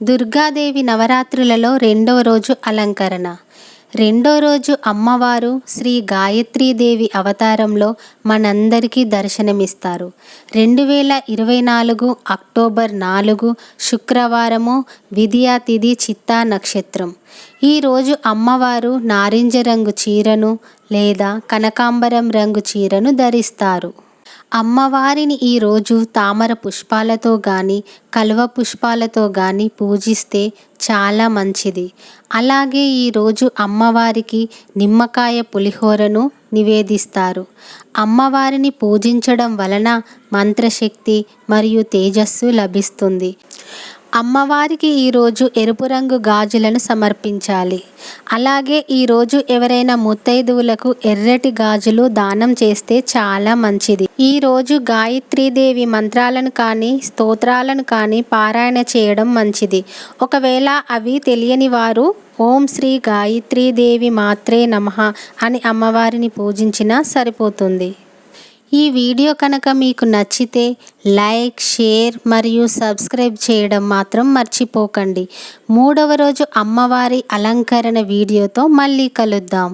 దుర్గాదేవి నవరాత్రులలో రెండవ రోజు అలంకరణ. రెండో రోజు అమ్మవారు శ్రీ గాయత్రీదేవి అవతారంలో మనందరికీ దర్శనమిస్తారు. 2024 అక్టోబర్ 4 శుక్రవారము, విదియా తిథి చిత్తా నక్షత్రం. ఈరోజు అమ్మవారు నారింజ రంగు చీరను లేదా కనకాంబరం రంగు చీరను ధరిస్తారు. అమ్మవారిని ఈరోజు తామర పుష్పాలతో కానీ కలువ పుష్పాలతో కానీ పూజిస్తే చాలా మంచిది. అలాగే ఈరోజు అమ్మవారికి నిమ్మకాయ పులిహోరను నివేదిస్తారు. అమ్మవారిని పూజించడం వలన మంత్రశక్తి మరియు తేజస్సు లభిస్తుంది. అమ్మవారికి ఈరోజు ఎరుపు రంగు గాజులను సమర్పించాలి. అలాగే ఈరోజు ఎవరైనా ముత్తైదువులకు ఎర్రటి గాజులు దానం చేస్తే చాలా మంచిది. ఈరోజు గాయత్రీదేవి మంత్రాలను కానీ స్తోత్రాలను కానీ పారాయణ చేయడం మంచిది. ఒకవేళ అవి తెలియని వారు ఓం శ్రీ గాయత్రీదేవి మాత్రే నమః అని అమ్మవారిని పూజించినా సరిపోతుంది. ఈ వీడియో కనుక మీకు నచ్చితే లైక్, షేర్ మరియు సబ్స్క్రైబ్ చేయడం మాత్రం మర్చిపోకండి. 3వ రోజు అమ్మవారి అలంకరణ వీడియోతో మళ్ళీ కలుద్దాం.